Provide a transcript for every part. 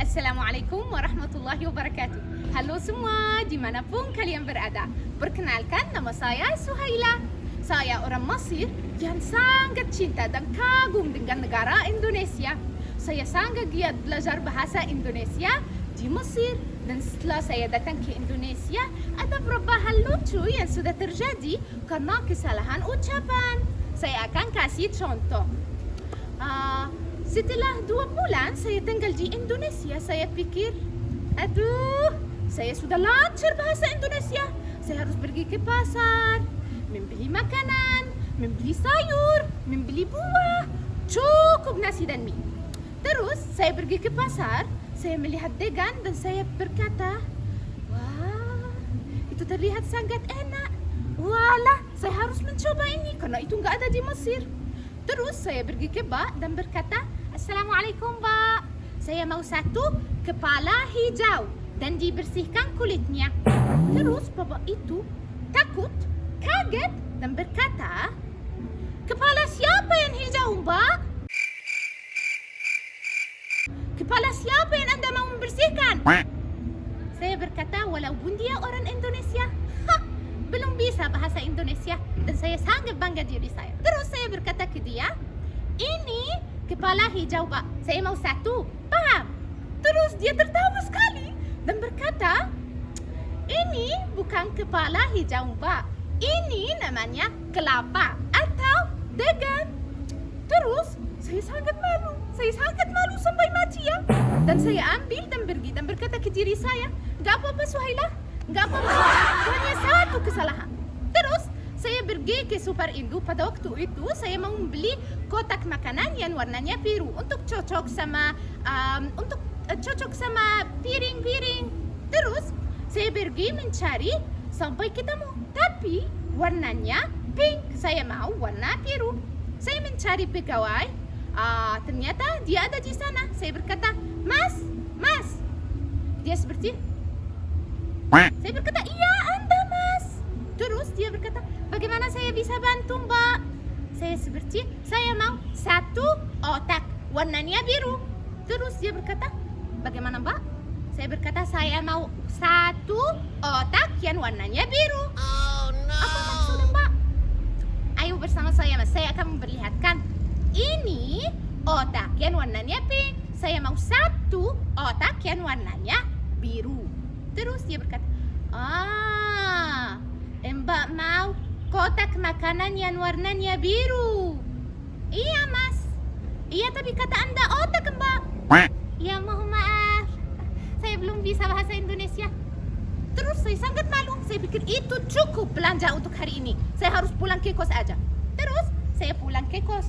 Assalamualaikum warahmatullahi wabarakatuh. Halo semua, dimanapun kalian berada. Perkenalkan, nama saya Suhaila. Saya orang Mesir yang sangat cinta dan kagum dengan negara Indonesia. Saya sangat giat belajar bahasa Indonesia di Mesir. Dan setelah saya datang ke Indonesia, ada beberapa hal lucu yang sudah terjadi karena kesalahan ucapan. Saya akan kasih contoh. Setelah 2 bulan saya tinggal di Indonesia, saya pikir, aduh, saya sudah lancar bahasa Indonesia. Saya harus pergi ke pasar, membeli makanan, membeli sayur, membeli buah, cukup nasi dan mie. Terus saya pergi ke pasar, saya melihat degan dan saya berkata, wah, itu terlihat sangat enak. Walah, saya harus mencoba ini karena itu nggak ada di Mesir. Terus saya pergi ke Mbak dan berkata, Assalamualaikum Mbak, saya mau 1 kepala hijau dan dibersihkan kulitnya. Terus bapak itu takut, kaget dan berkata, kepala siapa yang hijau Mbak? Kepala siapa yang Anda mau membersihkan? Saya berkata, walaupun dia orang Indonesia, belum bisa bahasa Indonesia dan saya sangat bangga diri saya. Terus saya berkata ke dia, ini kepala hijau Pak, saya mau 1, paham? Terus dia tertawa sekali dan berkata, ini bukan kepala hijau Pak, ini namanya kelapa atau degan. Terus saya sangat malu sampai mati ya. Dan saya ambil dan pergi dan berkata ke diri saya, gak apa-apa Suhaila, gak apa-apa, hanya 1 kesalahan. Terus saya pergi ke Super Indo. Pada waktu itu saya mau membeli kotak makanan yang warnanya biru untuk cocok sama piring-piring. Terus saya pergi mencari sampai ketemu, tapi warnanya pink. Saya mau warna biru. Saya mencari pegawai. Ternyata dia ada di sana. Saya berkata, Mas. Dia seperti, saya berkata, iya Anda Mas. Terus dia berkata, bagaimana saya bisa bantu Mbak? Saya seperti, saya mau 1 otak warnanya biru. Terus dia berkata, bagaimana Mbak? Saya berkata, saya mau 1 otak yang warnanya biru. Oh no. Apa maksudnya Mbak? Ayo bersama saya Mas, saya akan memperlihatkan. Ini otak yang warnanya pink. Saya mau 1 otak yang warnanya biru. Terus dia berkata, Mbak mau kotak makanan yang warnanya biru. Iya Mas. Iya tapi kata Anda otak Mbak. Ya mohon maaf, saya belum bisa bahasa Indonesia. Terus saya sangat malu. Saya pikir itu cukup belanja untuk hari ini. Saya harus pulang ke kos aja. Terus saya pulang ke kos.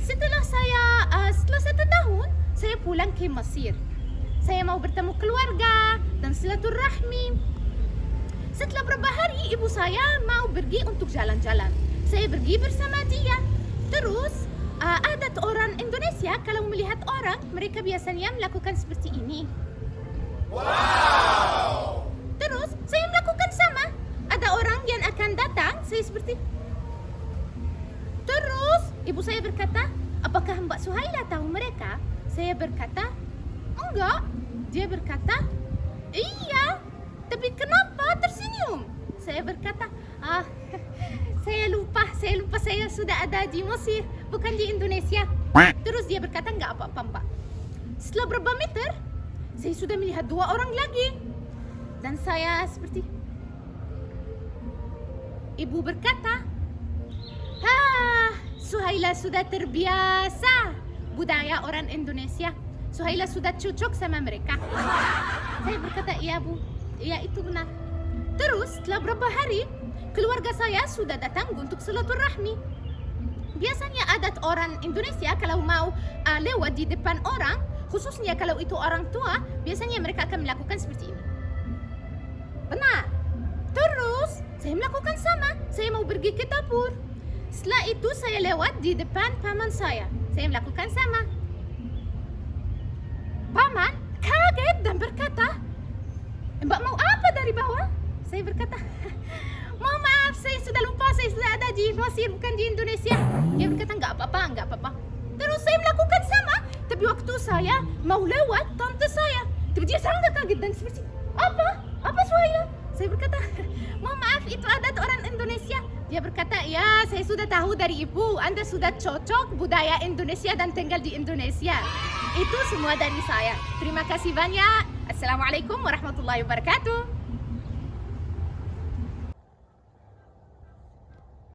Setelah 1 tahun, saya pulang ke Mesir. Saya mau bertemu keluarga dan silaturahmi. Setelah beberapa hari, ibu saya mau pergi untuk jalan-jalan. Saya pergi bersama dia. Terus, adat orang Indonesia kalau melihat orang, mereka biasanya melakukan seperti ini. Wow. Terus, saya melakukan sama. Ada orang yang akan datang, saya seperti. Terus, ibu saya berkata, apakah Mbak Suhaila tahu mereka? Saya berkata, enggak. Dia berkata, iya. Tapi kenapa tersenyum? Saya berkata, saya lupa saya sudah ada di Mesir, bukan di Indonesia. Terus dia berkata, enggak apa-apa Mbak. Setelah berapa meter, saya sudah melihat 2 orang lagi. Dan saya seperti, ibu berkata, Suhaila sudah terbiasa budaya orang Indonesia. Suhaila sudah cocok sama mereka. Saya berkata, iya Bu, iya itu benar. Terus setelah beberapa hari, keluarga saya sudah datang untuk silaturahmi. Biasanya adat orang Indonesia kalau mau lewat di depan orang, khususnya kalau itu orang tua, biasanya mereka akan melakukan seperti ini. Benar. Terus saya melakukan sama. Saya mau pergi ke dapur. Setelah itu saya lewat di depan paman saya. Saya melakukan sama. Paman kaget dan berkata, Mbak mau apa dari bawah? Saya berkata, mohon maaf saya sudah lupa, saya sudah ada di Mesir bukan di Indonesia. Dia berkata, enggak apa-apa. Terus saya melakukan sama, tapi Tapi waktu saya mau lewat, tante saya tiba-tiba sangat kaget dan seperti, apa Suhaila? Saya berkata, mohon maaf, itu adat orang Indonesia. Dia berkata, ya saya sudah tahu dari ibu, Anda sudah cocok budaya Indonesia dan tinggal di Indonesia. Itu semua dari saya. Terima kasih banyak. Assalamualaikum warahmatullahi wabarakatuh.